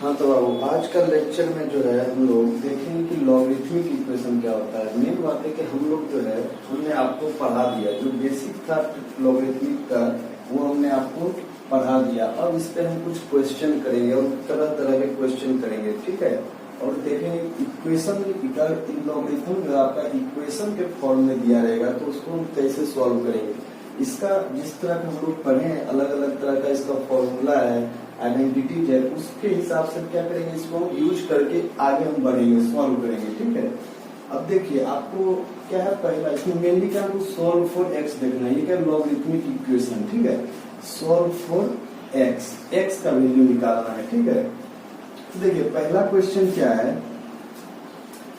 हाँ तो बाबू आज का लेक्चर में जो है हम लोग देखेंगे कि लॉगरिथमिक इक्वेशन क्या होता है। मेन बात है कि हम लोग जो है हमने आपको पढ़ा दिया, जो बेसिक था लॉगरिथमिक का वो हमने आपको पढ़ा दिया। अब इस पे हम कुछ क्वेश्चन करेंगे और तरह तरह के क्वेश्चन करेंगे, ठीक है। और देखेंगे इक्वेशन लॉगरिथम जो आपका इक्वेशन के फॉर्म में दिया रहेगा तो उसको हम कैसे सॉल्व करेंगे। इसका जिस तरह का हम लोग पढ़े हैं, अलग अलग तरह का इसका फॉर्मूला है, आइडेंटिटीज है, उसके हिसाब से क्या करेंगे, इसको हम यूज करके आगे हम बढ़ेंगे, सॉल्व करेंगे, ठीक है। अब देखिए आपको क्या है, पहला इसमें मेनली क्या आपको सॉल्व फॉर एक्स देखना है। ये क्या लॉगरिथमिक इक्वेशन, ठीक है। सॉल्व फॉर एक्स, एक्स का वैल्यू निकालना है, ठीक है। तो देखिए पहला क्वेश्चन क्या है,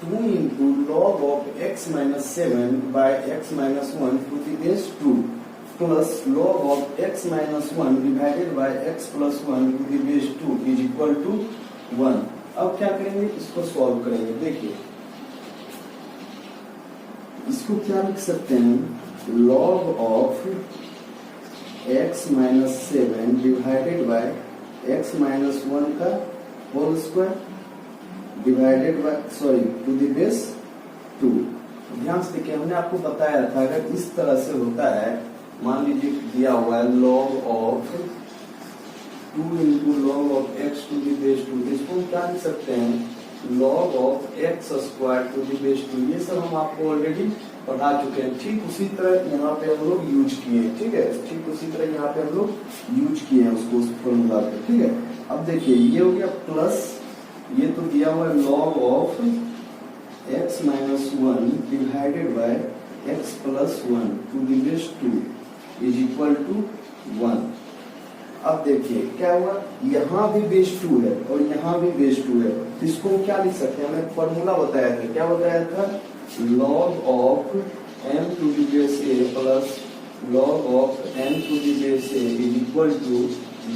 2 into log of x minus 7 by x minus 1 to the base 2 plus log of x minus 1 divided by x plus 1 to the base 2 is equal to 1। अब क्या करेंगे, इसको सॉल्व करेंगे। देखिए इसको क्या लिख सकते हैं, log of x minus 7 divided by x minus 1 का whole square divided by to the base 2। ध्यान से देखिए हमने आपको बताया था अगर इस तरह से होता है, मान लीजिए दिया हुआ है log of 2 into log of x to the base 2, इसको हम क्या लिख सकते हैं, log of x square to the base 2। ये सब हम आपको ऑलरेडी पढ़ा चुके हैं। ठीक उसी तरह यहाँ पे हम लोग यूज किए हैं, ठीक है। ठीक उसी तरह यहाँ पे हम लोग यूज किए हैं उसको, उस फॉर्मूला पे, ठीक है। अब देखिए ये हो गया प्लस, ये तो दिया हुआ है log of x minus 1 divided by x plus 1 to the base 2 is equal to 1। अब देखिए क्या हुआ, यहाँ भी बेस 2 है और यहाँ भी बेस 2 है, इसको क्या लिख सकते हैं, हमें फॉर्मूला बताया था, क्या बताया था, log of m to the base a plus log of n to the base a is equal to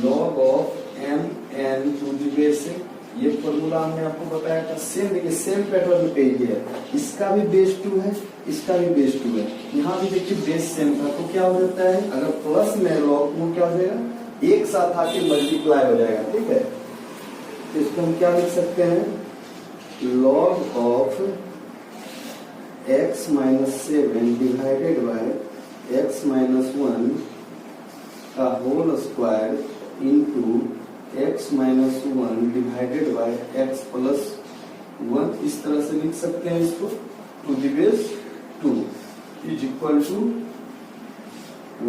log of m n to the base a। ये फॉर्मूला हमने आपको बताया था। सेम देखिए सेम पैटर्न पे ही है, इसका भी बेस 2 है, इसका भी बेस 2 है, यहाँ भी देखिए बेस सेम था। तो क्या हो जाता है, अगर प्लस में लॉग वो क्या हो जाएगा, एक साथ आके मल्टीप्लाई हो जाएगा, ठीक है। तो इसको हम क्या लिख सकते हैं, log of x minus 7 divided by x minus 1 का whole square into x minus 1 divided by x plus 1, इस तरह से लिख सकते हैं इसको, to the base 2 is equal to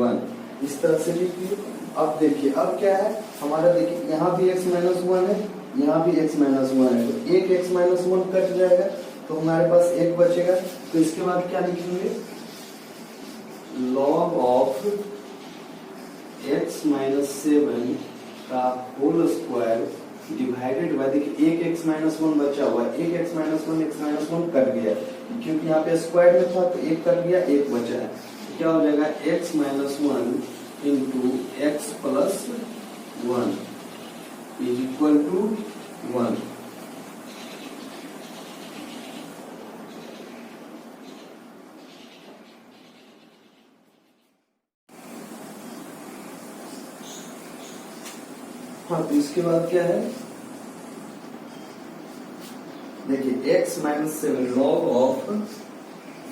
1, इस तरह से लिखिए। अब देखिए अब क्या है हमारा, देखिए यहाँ भी x minus 1 है, यहाँ भी x minus 1 है, तो एक x minus 1 कट जाएगा तो हमारे पास एक बचेगा। तो इसके बाद क्या लिखेंगे, log of x minus 7 का होल स्क्वायर डिवाइडेड बाय, देखिए एक x माइनस 1 बचा हुआ है, एक x माइनस 1 कट गया क्योंकि यहाँ पे स्क्वायर में था, तो एक कट गया, एक बचा है, तो क्या हो जाएगा x minus 1 into x plus 1 is equal to 1। हाँ तो इसके बाद क्या है, देखिए x माइनस 7 लॉग ऑफ,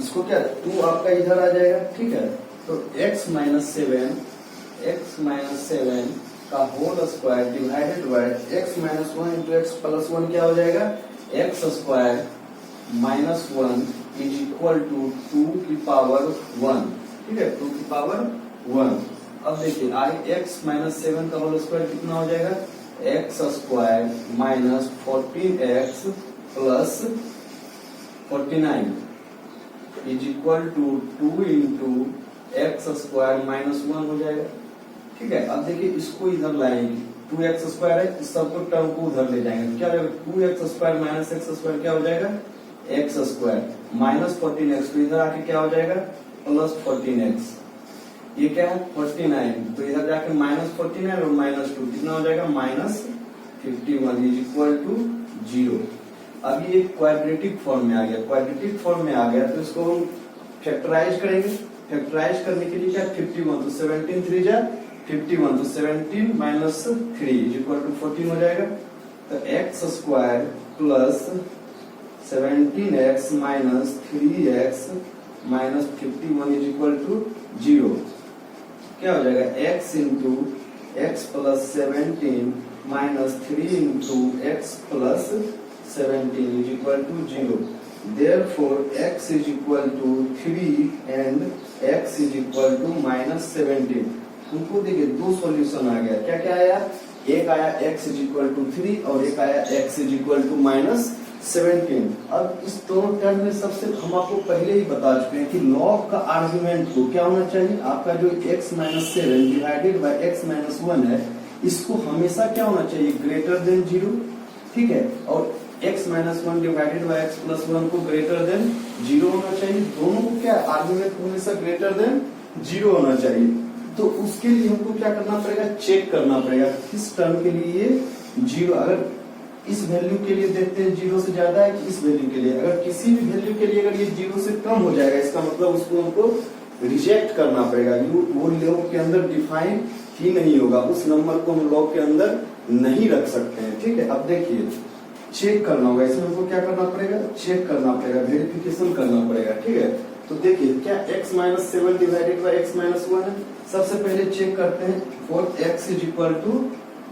इसको क्या 2 आपका इधर आ जाएगा, ठीक है। तो x माइनस 7 का whole square divided by x minus 1 into x plus 1 क्या हो जाएगा, x square minus 1 is equal to 2 की पावर 1, ठीक है, 2 की पावर 1। अब देखिए x माइनस 7 का होल स्क्वायर कितना हो जाएगा, x square minus 14x plus 49 is equal to 2 into x square minus 1 हो जाएगा, ठीक है। अब देखिए इसको इधर लाएंगे, 2x स्क्वायर है, इस सबको टर्म को उधर ले जाएंगे, क्या हो जाएगा, 2x square minus x square क्या हो जाएगा, x स्क्वायर माइनस 14x, तो इधर आके क्या हो जाएगा, प्लस 14x, ये क्या है 49, तो इधर जाके माइनस 49 और माइनस 2 कितना हो जाएगा, माइनस 51 इज इक्वल टू 0। अब ये क्वाड्रेटिक फॉर्म में आ गया, क्वाड्रेटिक फॉर्म में आ गया तो इसको हम फैक्टराइज करेंगे। फैक्टराइज करने के लिए क्या 51, तो 17 3 जा 51, तो 17 माइनस 3 इज इक्वल टू 14 हो जाएगा। तो x square plus 17x minus 3x minus 51 is equal to 0। क्या हो जाएगा x into x plus 17 minus 3 into x plus 17 is equal to 0। Therefore x is equal to 3 and x is equal to minus 17। हमको देखिए दो solution आ गया, क्या क्या आया, एक आया x is equal to 3 और एक आया x is equal to minus 17। अब इस दोनों टर्म में सबसे हम आपको पहले ही बता चुके हैं कि लॉग का आर्गुमेंट को क्या होना चाहिए, आपका जो x minus 7 divided by x minus 1 है, इसको हमेशा क्या होना चाहिए, ग्रेटर देन 0, ठीक है, और x minus 1 divided by x plus 1 को ग्रेटर देन 0 होना चाहिए। दोनों को क्या आर्गुमेंट हमेशा ग्रेटर देन 0 होना चाहिए। तो उसके लिए हमको क्या करना पड़ेगा, चेक करना पड़ेगा किस टर्म के लिए 0, अगर इस वैल्यू के लिए देखते हैं 0 से ज्यादा है कि इस वैल्यू के लिए, अगर किसी भी वैल्यू के लिए अगर ये 0 से कम हो जाएगा, इसका मतलब उसको हमको रिजेक्ट करना पड़ेगा, वो लॉग के अंदर डिफाइन ही नहीं होगा, उस नंबर को हम लॉग के अंदर नहीं रख सकते हैं, ठीक है। अब देखिए चेक करना होगा, इसमें हमको क्या करना पड़ेगा, चेक करना पड़ेगा, वेरिफिकेशन करना पड़ेगा, ठीक है। तो देखिए क्या x minus 7 divided by x minus 1 है, सबसे पहले चेक करते हैं for x is equal to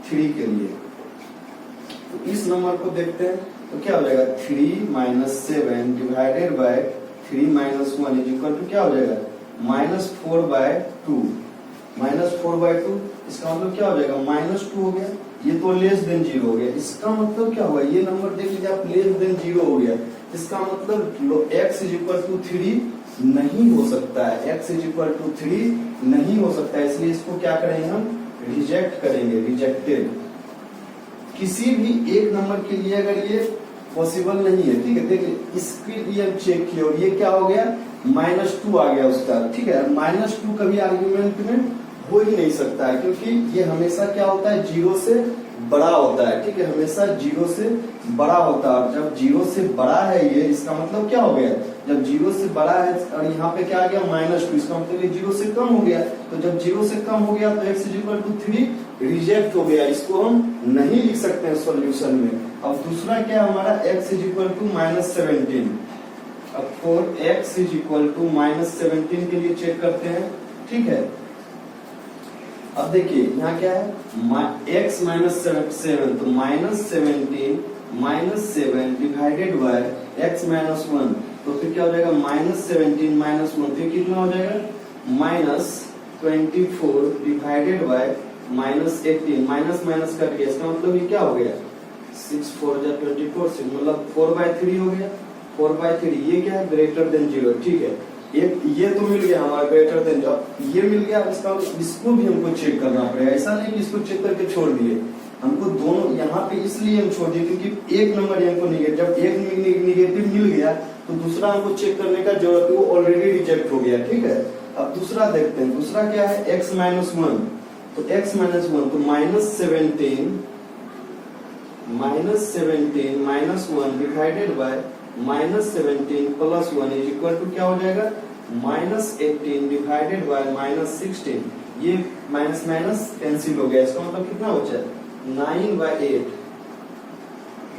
3 के लिए। तो इस नंबर को देखते हैं तो क्या हो जाएगा, 3 minus 7 divided by 3 minus 1 is equal to क्या हो जाएगा, माइनस 4/2। माइनस 4/2 इसका मतलब क्या हो जाएगा, -2 हो गया, ये तो लेस देन 0 हो गया। इसका मतलब क्या हुआ, ये नंबर देख लीजिए आप, लेस देन 0 हो गया, इसका मतलब x इज इक्वल टू 3 नहीं हो सकता है, x इज इक्वल टू 3 नहीं हो सकता है, इसलिए इसको क्या करेंगे हम, रिजेक्ट करेंगे, रिजेक्टेड। किसी भी एक नंबर के लिए अगर ये पॉसिबल नहीं है, ठीक है, देखिए इसके लिए हम चेक किए और ये क्या हो गया, -2 आ गया उसका, ठीक है। -2 कभी आर्गुमेंट में हो ही नहीं सकता है, क्योंकि ये हमेशा क्या होता है, 0 से बड़ा होता है, ठीक है, हमेशा 0 से बड़ा होता है। जब 0 से बड़ा है ये, इसका मतलब क्या हो गया, जब 0 से बड़ा है और यहाँ पे क्या आ गया, -2, इसका मतलब ये 0 से कम हो गया। तो जब 0 से कम हो गया तो x is equal to 3 reject हो गया, इसको हम नहीं लिख सकते हैं सॉल्यूशन में। अब दूसरा क्या है हमारा, x इज इक्वल टू -17। अब for x is equal to -17 के लिए चेक करते हैं, ठीक है। अब देखिए यहाँ क्या है, x माइनस 7, तो -17 -7 डिवाइडेड बाय x माइनस 1, तो फिर क्या हो जाएगा, -17 -1, तो कितना हो जाएगा, -24 divided by -18, minus minus cut गया, इसका मतलब ये क्या हो गया, 6 4 24, मतलब 4/3 हो गया, 4/3। ये क्या है, ग्रेटर देन 0, ठीक है। ये तो मिल गया हमारा ग्रेटर देन, जब ये मिल गया इसको भी हमको चेक करना पड़ेगा, ऐसा नहीं कि इसको चेक करके छोड़ दिए, हमको दोनों यहाँ पे इसलिए हम छोड़ दिए क्योंकि एक नंबर हमको निगेटिव, जब एक निगेटिव मिल गया तो दूसरा हमको चेक करने का जरूरत है, वो ऑलरेडी रिजेक्ट हो गया, ठीक है। अब दूसरा देखते हैं, दूसरा क्या है, x माइनस 1, तो x माइनस 1, तो -17 -1 divided by -17 plus 1 is equal to क्या हो जाएगा, -18 डिवाइडेड बाय -16। ये माइनस माइनस कैंसिल हो गया, इसका मतलब कितना बचा है, 9/8।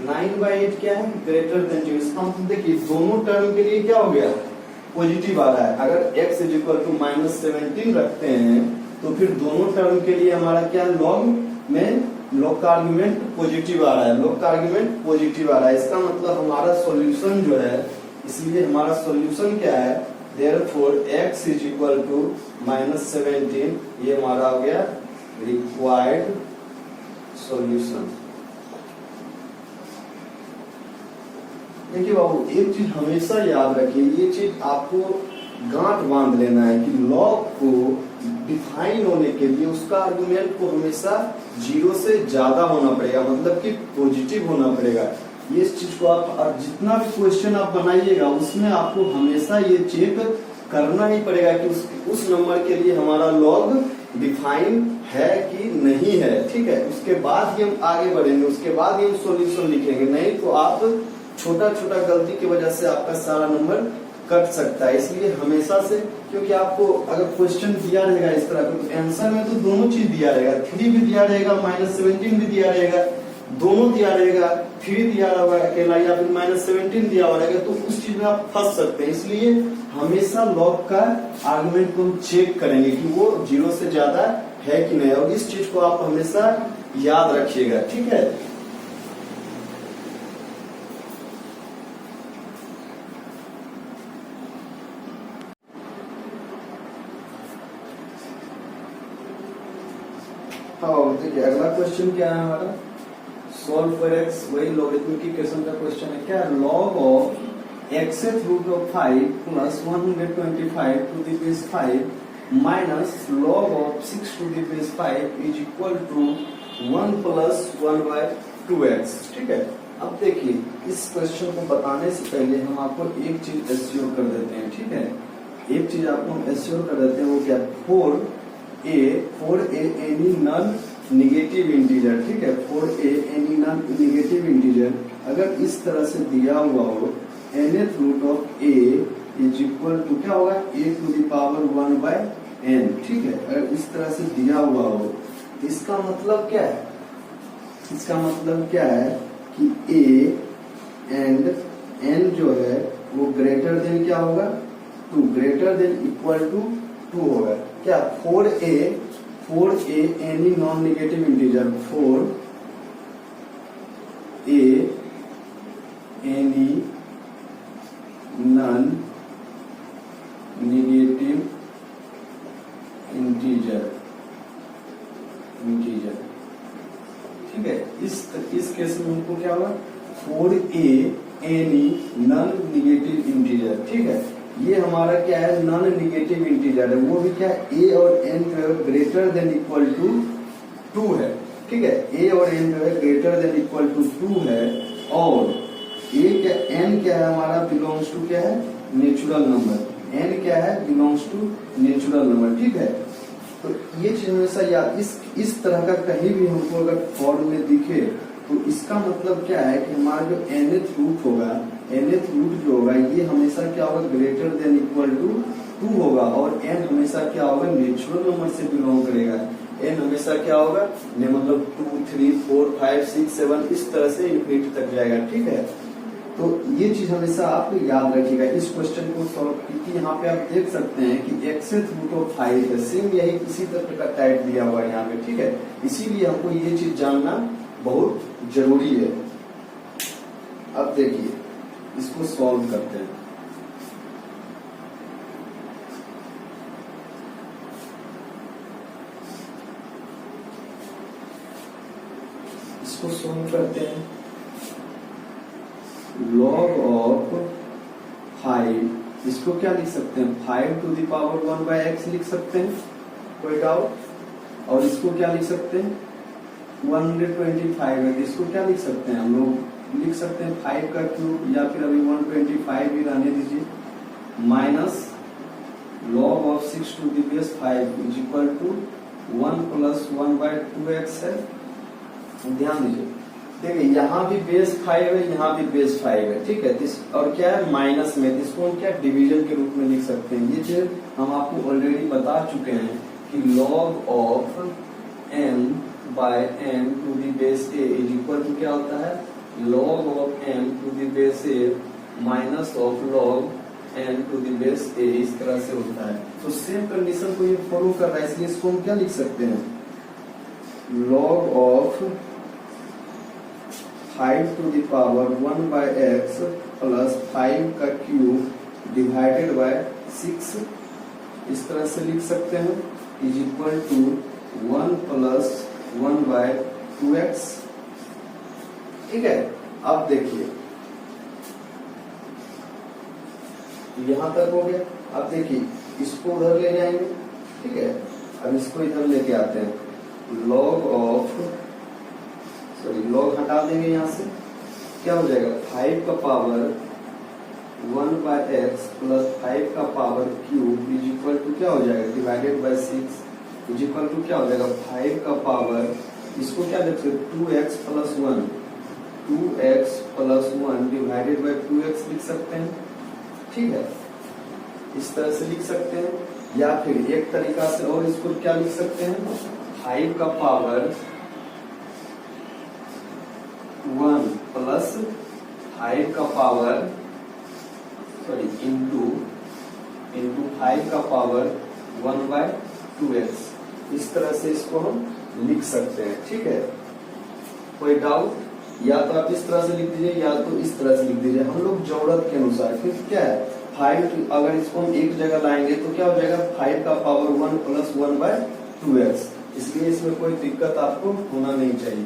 9/8 क्या है, ग्रेटर देन 0। इसका मतलब देखिए दोनों टर्म के लिए क्या हो गया, पॉजिटिव आ रहा है। अगर x इज इक्वल टू -17 रखते हैं तो फिर दोनों टर्म के लिए हमारा क्या, लॉग में लॉग का आर्गुमेंट पॉजिटिव आ रहा है, लॉग का आर्गुमेंट पॉजिटिव आ रहा है। इसका मतलब हमारा सॉल्यूशन जो है, इसलिए हमारा सॉल्यूशन क्या है, therefore x is equal to -17, ये हमारा हो गया रिक्वायर्ड सॉल्यूशन। देखिए बाबू एक चीज हमेशा याद रखिए, ये चीज आपको गांठ बांध लेना है कि लॉग को डिफाइन होने के लिए उसका आर्गुमेंट को हमेशा 0 से ज्यादा होना पड़ेगा, मतलब कि पॉजिटिव होना पड़ेगा। ये इस चीज को आप जितना भी क्वेश्चन आप बनाइएगा उसमें आपको हमेशा ये चेक करना ही पड़ेगा कि उस नंबर के लिए हमारा लॉग डिफाइन है कि नहीं है, ठीक है। उसके बाद ही हम आगे बढ़ेंगे, उसके बाद ही हम सॉल्यूशन लिखेंगे, नहीं तो आप छोटा छोटा गलती की वजह से आपका सारा नंबर कट सकता है। इसलिए हमेशा से, क्योंकि आपको अगर क्वेश्चन दिया रहेगा इस तरह का, तो आंसर में तो दोनों चीज दिया रहेगा, 3 भी दिया रहेगा, -17 भी दिया रहेगा, दोनों दिया रहेगा, 3 दिया हुआ है अकेला या फिर -17 दिया हुआ रहेगा, तो उस चीज में आप फंस सकते हैं। इसलिए हमेशा लॉग का आर्गुमेंट को हम चेक करेंगे कि वो 0 से ज्यादा है कि नहीं, और इस चीज को आप हमेशा याद रखिएगा, ठीक है। हाँ देखिए अगला क्वेश्चन क्या है हमारा, सॉल्व फॉर एक्स, वही लॉगरिथमिक इक्वेशन का क्वेश्चन है। क्या log of xth root of 5 plus 125 to the base 5 minus log of 6 to the base 5 is equal to 1 plus 1/2x, ठीक है। अब देखिए इस क्वेश्चन को बताने से पहले हम आपको एक चीज एश्योर कर देते हैं, ठीक है। एक चीज आपको हम एश्योर कर देते हैं, वो क्या, 4a any non negative integer, ठीक है। 4a any non negative integer अगर इस तरह से दिया हुआ हो, nth root of a is equal to क्या होगा, a to the power 1/n, ठीक है। अगर इस तरह से दिया हुआ हो, इसका मतलब क्या है, इसका मतलब क्या है कि a एंड n जो है वो ग्रेटर देन क्या होगा, 2, ग्रेटर देन इक्वल टू 2 होगा। क्या 4a any non negative integer, 4a any non negative integer, ठीक है। इस केस में हमको क्या होगा, 4a any non negative integer, ठीक है। ये हमारा क्या है, नॉन निगेटिव इंटीजर है, वो भी क्या है, a और n जो है ग्रेटर देन इक्वल टू 2 है, ठीक है। a और n जो है ग्रेटर देन इक्वल टू 2 है, और a क्या, n क्या है हमारा, बिलोंग्स टू क्या है, नेचुरल नंबर, n क्या है, बिलोंग्स टू नेचुरल नंबर, ठीक है। तो ये चीज हमेशा याद, इस तरह का कहीं भी हमको अगर फॉर्म में दिखे तो इसका मतलब क्या है कि हमारा जो nth रूट होगा, nth रूट जो होगा ये हमेशा क्या होगा, ग्रेटर देन इक्वल टू 2 होगा, और n हमेशा क्या होगा, नेचुरल नंबर से बिलोंग करेगा। n हमेशा क्या होगा, मतलब 2, 3, 4, 5, 6, 7 इस तरह से इन्फिनिटी तक जाएगा, ठीक है। तो ये चीज हमेशा आप याद रखिएगा। इस क्वेश्चन को सॉल्व कीजिए, यहाँ पे आप देख सकते हैं कि एक्सेथ रूट ऑफ 5 है, सेम यही इसी तरह का टाइप दिया हुआ है यहाँ पे, ठीक है। इसीलिए हमको ये चीज जानना बहुत जरूरी है। अब देखिए इसको सॉल्व करते हैं। इसको सॉल्व करते हैं, log ऑफ 5, इसको क्या लिख सकते हैं, 5 टू द पावर 1/x लिख सकते हैं, कोई डाउट। और इसको क्या लिख सकते हैं, 125 है, इसको क्या लिख सकते हैं, हम लोग लिख सकते हैं 5 का क्यूब, या फिर अभी 125 ही रहने दीजिए, minus log of 6 to the base 5 is equal to 1 plus 1/2x है। ध्यान दीजिए, देखिए यहाँ भी बेस 5 है, यहाँ भी बेस 5 है, ठीक है। और क्या है, माइनस में, इसको हम क्या डिवीजन के रूप में लिख सकते हैं। ये चीज हम आपको ऑलरेडी बता चुके हैं कि log of m by m to the base a is equal to क्या होता है, log of m to the base a minus of log m to the base a, इस तरह से होता है। तो सेम कंडीशन को ये फॉलो कर रहा है, इसलिए इसको हम क्या लिख सकते हैं, log of 5 to the power 1/x plus 5 का क्यूब डिवाइडेड बाय 6, इस तरह से लिख सकते हैं, is equal to 1 plus 1/2x, ठीक है। अब देखिए यहां तक हो गया। अब देखिए इसको उधर ले जाएंगे, ठीक है। अब इसको इधर लेके आते हैं, log ऑफ, सॉरी log हटा देंगे यहाँ से, क्या हो जाएगा, 5 का पावर 1/x प्लस 5 का power cube is equal to क्या हो जाएगा, divided by 6 is equal to क्या हो जाएगा, 5 का पावर, इसको क्या लिख सकते, 2x plus 1, 2x plus 1 divided bye 2x लिख सकते हैं, ठीक है। इस तरह से लिख सकते हैं, या फिर एक तरीका से और इसको क्या लिख सकते हैं, 5 का पावर 1 प्लस 5 का पावर इंटू 5 का पावर 1/2x, इस तरह से इसको हम लिख सकते हैं। ठीक है, कोई डाउट? या तो आप इस तरह से लिख दीजिए या तो इस तरह से लिख दीजिए, हम लोग जरूरत के अनुसार। क्योंकि क्या है 5, अगर इसको हम एक जगह लाएंगे तो क्या हो जाएगा 5 का पावर 1 प्लस 1/2x, इसलिए इसमें कोई दिक्कत आपको होना नहीं चाहिए।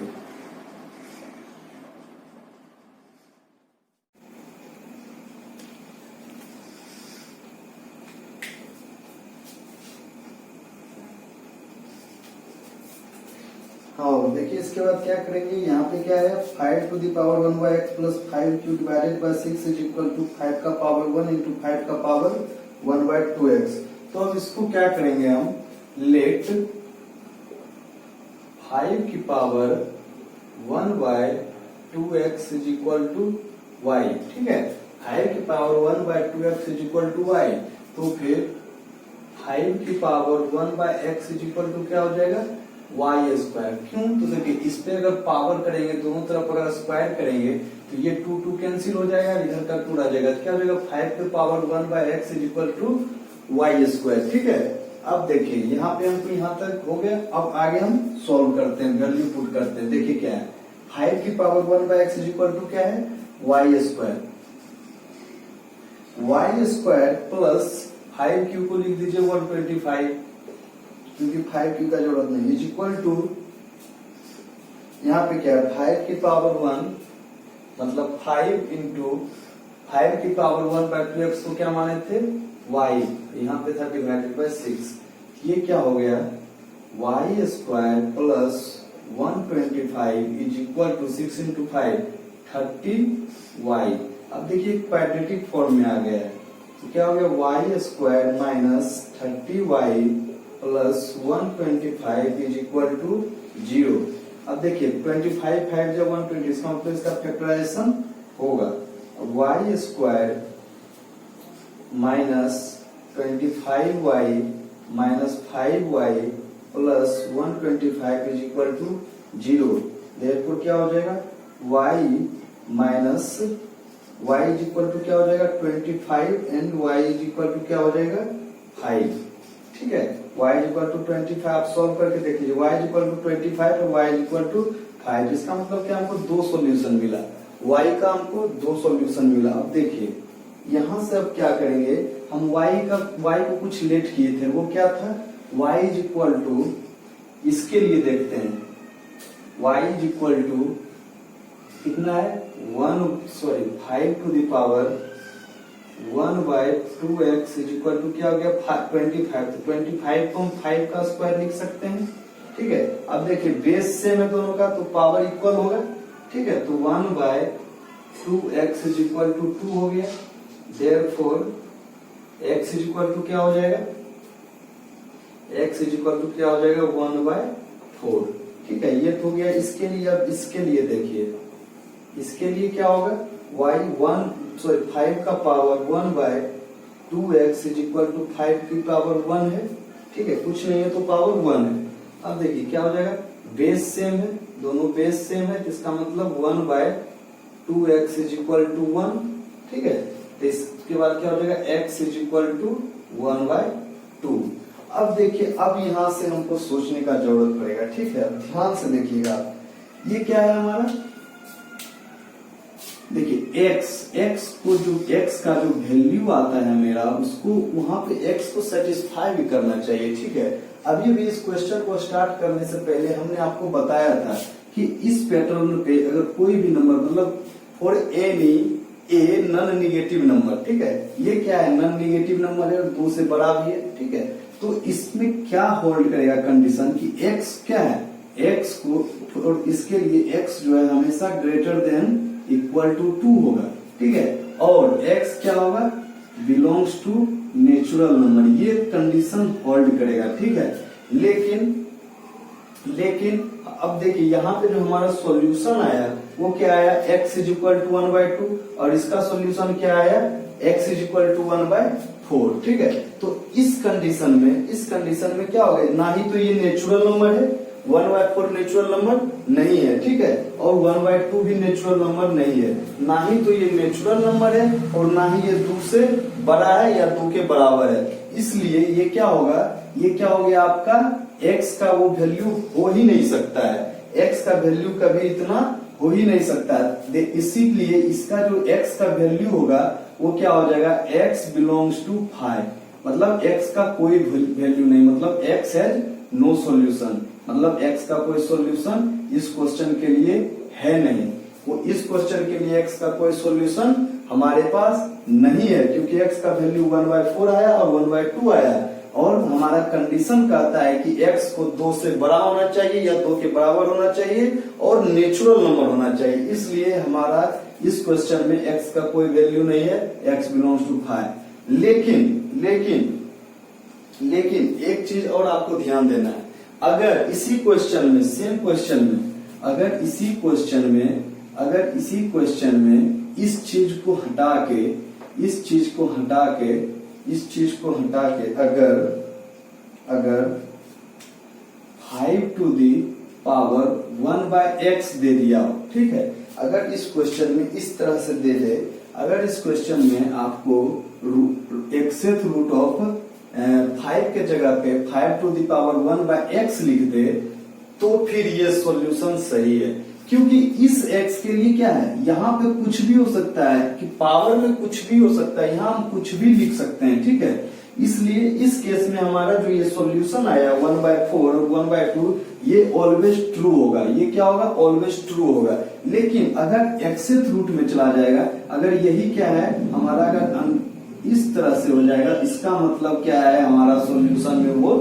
हाँ, देखिए इसके बाद क्या करेंगे, यहाँ पे क्या है 5 to the power 1/x plus 5 divided by 6 is equal to 5 का पावर 1 इंटू 5 का पावर 1/2x। तो अब इसको क्या करेंगे हम, लेट 5 की power 1/2x is equal to y। ठीक है, 5 की power 1/2x is equal to y, तो फिर 5 की power 1/x is equal to क्या हो जाएगा y स्क्वायर। क्यों? तो देखिए इस पे अगर पावर करेंगे, दोनों तरफ अगर स्क्वायर करेंगे तो ये 2 कैंसिल हो जाएगा, इधर का 2 आ जाएगा, क्या हो जाएगा 5 पे power 1/x is equal to y square. ठीक है, अब देखिए यहाँ पे हमको यहाँ तक हो गया। अब आगे हम सॉल्व करते हैं, वैल्यू पुट करते हैं। देखिए क्या है 5 की power 1/x is equal to क्या है y square, y square plus 5 Q को लिख दीजिए 125, क्योंकि 5 क्यू का जरूरत नहीं, इज इक्वल टू यहाँ पे क्या है 5 की पावर 1 मतलब 5 इंटू 5 की पावर 1/2x को क्या माने थे y, यहाँ पे था डिवाइडेड बाय 6, ये क्या हो गया y square plus 125 is equal to 6 into 5 30y। अब देखिए क्वाड्रेटिक फॉर्म में आ गया है, तो क्या हो गया y square minus 30y plus 125 is equal to 0। अब देखिए 25 5 जब 120, इसका मतलब इसका फैक्टराइजेशन होगा, y square minus 25y minus 5y plus 125 is equal to 0। Therefore क्या हो जाएगा y minus y is equal to क्या हो जाएगा 25 and y is equal to क्या हो जाएगा 5। ठीक है, y इज इक्वल टू 25, आप सॉल्व करके देख लीजिए, y इज इक्वल टू 25 और y इज इक्वल टू 5। इसका मतलब क्या हमको 2 सॉल्यूशन मिला, y का हमको 2 सॉल्यूशन मिला। अब देखिए यहां से अब क्या करेंगे हम, y को कुछ लेट किए थे, वो क्या था y इज इक्वल टू, इसके लिए देखते हैं y इज इक्वल टू कितना है 5 to the power 1/2x is equal to क्या हो गया 25। तो 25 को हम 5 का स्क्वायर लिख सकते हैं। ठीक है, अब देखिए बेस सेम है दोनों का, तो पावर इक्वल होगा। ठीक है, तो 1/2x इज इक्वल टू 2 हो गया, therefore x is equal to क्या हो जाएगा, x इज इक्वल टू क्या हो जाएगा 1/4। ठीक है, ये तो हो गया इसके लिए। अब इसके लिए देखिए, इसके लिए क्या होगा y 5 का power 1/2x is equal to 5 की पावर 1 है। ठीक है, कुछ नहीं है तो पावर 1 है। अब देखिए क्या हो जाएगा, बेस सेम है, दोनों बेस सेम है, इसका मतलब 1/2x इज इक्वल टू 1। ठीक है, तो इसके बाद क्या हो जाएगा x इज इक्वल टू 1/2। अब देखिए, अब यहां से हमको सोचने का जरूरत पड़ेगा। ठीक है, ध्यान से देखिएगा, ये क्या है हमारा, देखिए x को जो x का जो वैल्यू आता है मेरा, उसको वहां पे x को सेटिस्फाई भी करना चाहिए। ठीक है, अभी भी इस क्वेश्चन को स्टार्ट करने से पहले हमने आपको बताया था कि इस पैटर्न पे अगर कोई भी नंबर, मतलब for any a non negative number, ठीक है, ये क्या है नॉन निगेटिव नंबर है और 2 से बड़ा भी है। ठीक है, तो इसमें क्या होल्ड करेगा कंडीशन कि x क्या है, x को, और इसके लिए x जो है हमेशा ग्रेटर देन इक्वल टू 2 होगा। ठीक है, और x क्या होगा बिलोंग्स टू नेचुरल नंबर, ये कंडीशन होल्ड करेगा। ठीक है, लेकिन अब देखिए यहाँ पे जो हमारा सॉल्यूशन आया वो क्या आया x इज इक्वल टू 1/2, और इसका सॉल्यूशन क्या आया x इज इक्वल टू 1/4। ठीक है, तो इस कंडीशन में क्या होगा, ना ही तो ये नेचुरल नंबर है 1/4 नेचुरल नंबर नहीं है, ठीक है, और 1/2 भी नेचुरल नंबर नहीं है। ना ही तो ये नेचुरल नंबर है और ना ही ये 2 से बड़ा है या 2 के बराबर है। इसलिए ये क्या होगा, ये क्या हो गया आपका x का वो वैल्यू हो ही नहीं सकता है, x का वैल्यू कभी इतना हो ही नहीं सकता है। इसीलिए इसका जो x का वैल्यू होगा वो क्या हो जाएगा, x बिलोंग्स टू 5, मतलब x का कोई वैल्यू नहीं, मतलब x हैज नो सॉल्यूशन, मतलब x का कोई सॉल्यूशन इस क्वेश्चन के लिए है नहीं। वो इस क्वेश्चन के लिए x का कोई सॉल्यूशन हमारे पास नहीं है, क्योंकि x का वैल्यू 1/4 आया और 1/2 आया, और हमारा कंडीशन कहता है कि x को 2 से बड़ा होना चाहिए या 2 के बराबर होना चाहिए और नेचुरल नंबर होना चाहिए। इसलिए हमारा इस क्वेश्चन में x का कोई वैल्यू नहीं है, x बिलोंग्स टू 5। लेकिन एक चीज और आपको ध्यान देना है, अगर इसी क्वेश्चन में, सेम क्वेश्चन में, अगर इसी क्वेश्चन में इस चीज को हटा के अगर 5 टू दी पावर 1/x दे दिया हो, ठीक है, अगर इस क्वेश्चन में इस तरह से दे दे, अगर इस क्वेश्चन में आपको एक्सेथ रूट ऑफ 5 के जगह पे 5 टू दी पावर 1/x लिख दे, तो फिर ये सॉल्यूशन सही है, क्योंकि इस x के लिए क्या है, यहाँ पे कुछ भी हो सकता है, कि पावर में कुछ भी हो सकता है, यहाँ हम कुछ भी लिख सकते हैं, ठीक है। इसलिए इस केस में हमारा जो ये सॉल्यूशन आया 1/4 और 1/2, ये ऑलवेज ट्रू होगा, ये क्या होगा, ऑलवेज ट्रू होगा। लेकिन अगर एक्सेथ रूट में चला जाएगा, अगर यही क्या है हमारा, अगर इस तरह से हो जाएगा, इसका मतलब क्या है, हमारा सॉल्यूशन में वो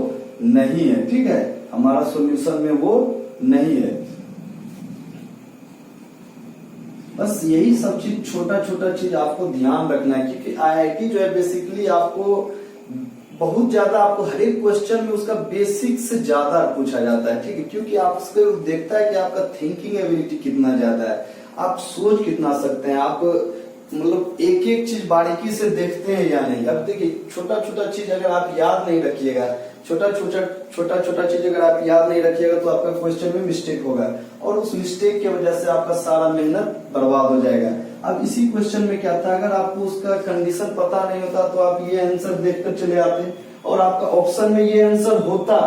नहीं है, ठीक है, हमारा सॉल्यूशन में वो नहीं है। बस यही सब चीज, छोटा छोटा चीज आपको ध्यान रखना है, क्योंकि आईआईटी जो है बेसिकली आपको बहुत ज्यादा, आपको हर एक क्वेश्चन में उसका बेसिक से ज्यादा पूछा जाता है, ठीक है, क्योंकि आप उसको देखता है कि आपका थिंकिंग एबिलिटी कितना ज्यादा है, आप सोच कितना सकते हैं, आप मतलब एक एक चीज बारीकी से देखते हैं या नहीं। अब देखिए छोटा छोटा चीज अगर आप याद नहीं रखिएगा, छोटा छोटा चीज अगर आप याद नहीं रखिएगा तो आपका क्वेश्चन में मिस्टेक होगा, और उस मिस्टेक की वजह से आपका सारा मेहनत बर्बाद हो जाएगा। अब इसी क्वेश्चन में क्या था, अगर आपको उसका कंडीशन पता नहीं होता तो आप ये आंसर देखकर चले आते, और आपका ऑप्शन में ये आंसर होता,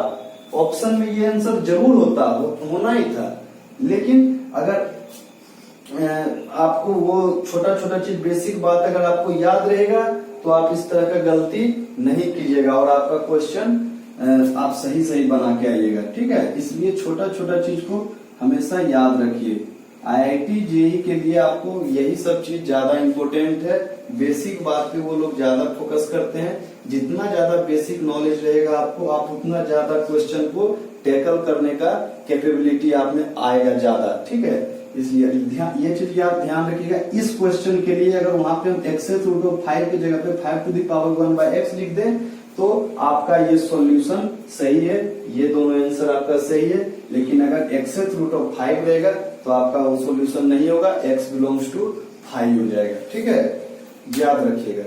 ऑप्शन में ये आंसर जरूर होता, होना ही था। लेकिन अगर आपको वो छोटा छोटा चीज, बेसिक बात अगर आपको याद रहेगा तो आप इस तरह का गलती नहीं कीजिएगा, और आपका क्वेश्चन आप सही बना के आइएगा, ठीक है। इसलिए छोटा छोटा चीज को हमेशा याद रखिए। आईआईटी जेईई के लिए आपको यही सब चीज ज्यादा इम्पोर्टेंट है, बेसिक बात पे वो लोग ज्यादा फोकस करते हैं। जितना ज्यादा बेसिक नॉलेज रहेगा आपको, आप उतना ज्यादा क्वेश्चन को टैकल करने का कैपेबिलिटी आप में आएगा ज्यादा, ठीक है। इसलिए ये चीज आप ध्यान रखिएगा। इस क्वेश्चन के लिए अगर वहां पे हम एक्सेथ रूट ऑफ 5 की जगह पे 5 टू दी पावर 1/x लिख दें तो आपका ये सॉल्यूशन सही है, ये दोनों आंसर आपका सही है। लेकिन अगर एक्सेथ रूट ऑफ 5 रहेगा तो आपका वो सॉल्यूशन नहीं होगा, x बिलोंग्स टू 5 हो जाएगा, ठीक है, याद रखिएगा।